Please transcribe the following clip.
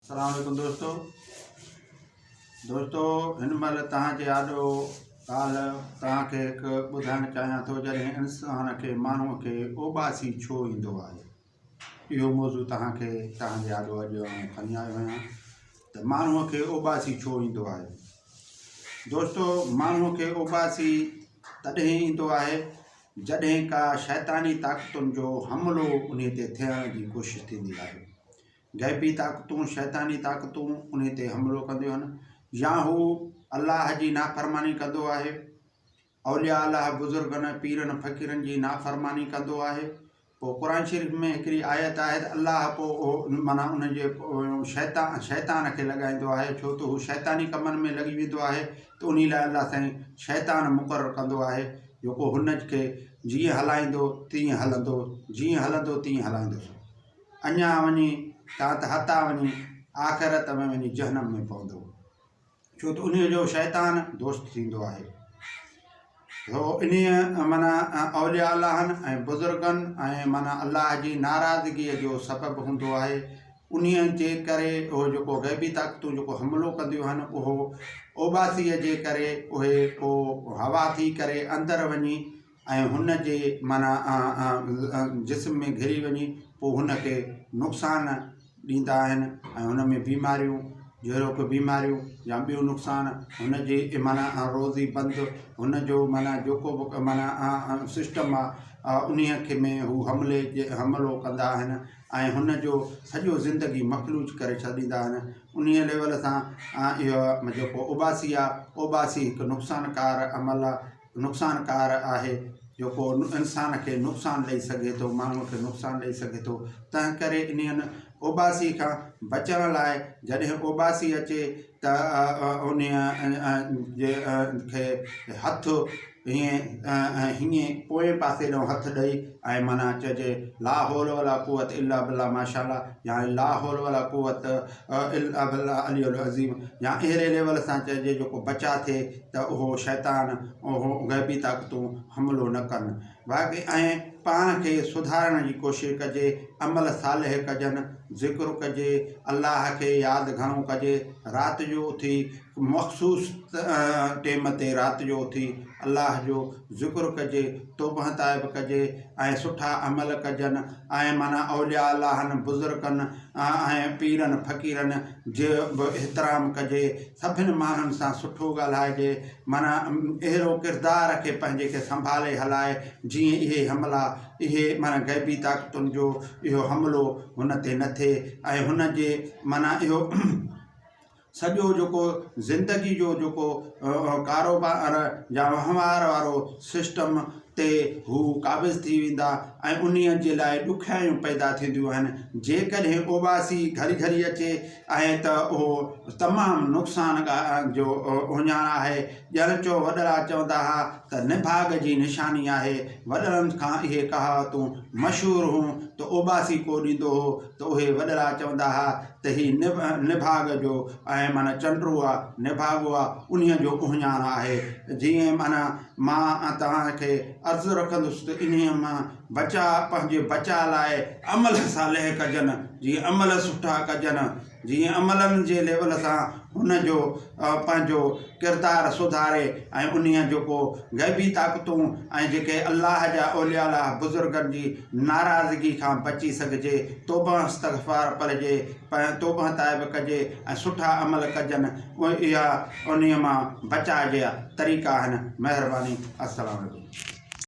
अस्सलाम वालेकुम दोस्तों हिन महिल तव्हांजे आॾो ॻाल्हि तव्हांखे हिकु ॿुधाइणु चाहियां थो। जॾहिं इंसान खे माण्हूअ खे ओॿासी छो ईंदो आहे, इहो मौज़ू तव्हांजे आॾो अॼु खणी आयो आहियां त माण्हूअ खे ओॿासी छो ईंदो आहे। दोस्तों माण्हूअ खे ओॿासी तॾहिं ईंदो आहे जॾहिं का शैतानी ताक़तुनि जो हमिलो उन ते थियण जी कोशिशि थींदी आहे। गैबी ताक़तूं शैतानी ताक़तूं उन ते हमिलो कंदियूं आहिनि या हू अल्लाह जी नाफ़रमानी कंदो आहे, औलिया अल्लाह बुज़ुर्गनि पीरनि फ़क़ीरनि जी नाफ़रमानी कंदो आहे। पोइ क़ुर शरीफ़ में हिकिड़ी आयत आहे त अल्लाह पोइ माना उनजे शैतान खे लॻाईंदो आहे, छो त हू शैतानी कमनि में लॻी वेंदो आहे त उन लाइ अल्लाह साईं शैतान मुक़ररु कंदो आहे जेको हुनखे जीअं हलाईंदो तीअं हलंदो, जीअं हलंदो तीअं हलाईंदुसि। अञा वञी तव्हां त हथा वञी आख़िरत में वञी जहनम में पवंदो, छो त उन जो शैतान दोस्त थींदो आहे। तो इन माना औलिया अल्लाहनि ऐं बुज़ुर्गनि ऐं माना अल्लाह जी नाराज़गीअ जो सबबु हूंदो आहे। उन जे करे उहो जेको गैबी ताक़तूं जेको हमिलो कंदियूं आहिनि उहो ओॿासीअ जे करे उहे पोइ हवा थी करे अंदरि वञी ऐं हुन जे माना जिस्म में घिरी वञी पोइ हुनखे नुक़सानु ॾींदा आहिनि ऐं हुन में बीमारियूं जहिड़ो की बीमारियूं या ॿियो नुक़सानु हुन जे माना रोज़ी बंदि हुन जो माना जेको बि माना सिस्टम आहे उन खे में हू हमिलो कंदा आहिनि ऐं हुन जो सॼो ज़िंदगी मखलूज करे छॾींदा आहिनि। उन लेवल सां इहो जेको ओॿासी आहे, ओॿासी हिकु नुक़सानकार अमल आहे, नुक़सानकार आहे जेको इंसान खे नुक़सानु ॾेई सघे थो, माण्हूअ खे नुक़सानु ॾेई सघे थो। तंहिं करे इन ओॿासी खां बचण लाइ जॾहिं ओॿासी अचे त उन जे खे हथु हीअं पोएं पासे ॾांहुं हथु ॾेई ऐं माना चइजे ला हौल वला कुवत इल्ला बिल्लाह माशाअल्लाह या ला हौल वला कुवत इल्ला बिल्लाह अलियुल अज़ीम या अहिड़े लेवल सां चइजे जेको बचा थिए त उहो शैतान उहो गैबी ताक़तूं हमिलो न कनि। बाक़ी ऐं पाण खे सुधारण जी कोशिशि कजे, अमल सालिह कजनि, ज़िक्र कजे, अल्लाह खे यादि घणो कजे, राति जो उथी मख़सूस टेम ते राति जो उथी अल्लाह जो ज़िक्र कजे, तौबह ताइब कजे ऐं सुठा अमल कजनि ऐं माना औलिया अल्लाहनि बुज़ुर्गनि ऐं पीरनि फ़क़ीरनि जे बि एतिराम कजे, सभिनि माण्हुनि सां सुठो ॻाल्हाइजे, माना अहिड़ो किरदार खे पंहिंजे खे संभाले हलाए जीअं इहे हमला इहे माना गैबी ताक़तुनि जो इहो हमिलो हुन ते न थिए ऐं हुन जे माना इहो सॼो जेको ज़िंदगी जो जेको कारोबार या वहिंवार वारो सिस्टम ते हू क़ाबिज़ थी वेंदा ऐं उन्हीअ जे लाइ ॾुखियाइयूं पैदा थींदियूं आहिनि। जेकॾहिं ओॿासी घड़ी घड़ी अचे ऐं त उहो तमामु नुक़सान जो उञाण आहे। ॼण चो वॾरा चवंदा हुआ त निभाग जी निशानी आहे, वॾरनि खां इहे कहावतूं मशहूरु हुयूं त ओॿासी को ॾींदो हो त उहे वॾरा चवंदा हुआ त हीउ निभाग जो ऐं माना चंडू आहे, निभागो आहे, उन्हीअ जो उञाण आहे। जीअं माना मां तव्हांखे अर्ज़ु रखंदुसि त इन्हीअ मां पंहिंजे बचा लाइ अमल सालिह कजनि, जीअं अमल सुठा कजनि, जीअं अमलनि जे लेवल सां हुनजो पंहिंजो किरदारु सुधारे ऐं उन्हीअ जेको गैबी ताक़तूं ऐं जेके अल्लाह जा औलिया अल्लाह बुज़ुर्गनि जी नाराज़गी खां बची सघिजे, तौबह इस्तग़फ़ार पढ़िजे, तौबह ताइब कजे ऐं सुठा अमल कजनि, इहा उन्हीअ मां बचाइजे तरीक़ा आहिनि। महिरबानी। अस्सलाम वालेकुम।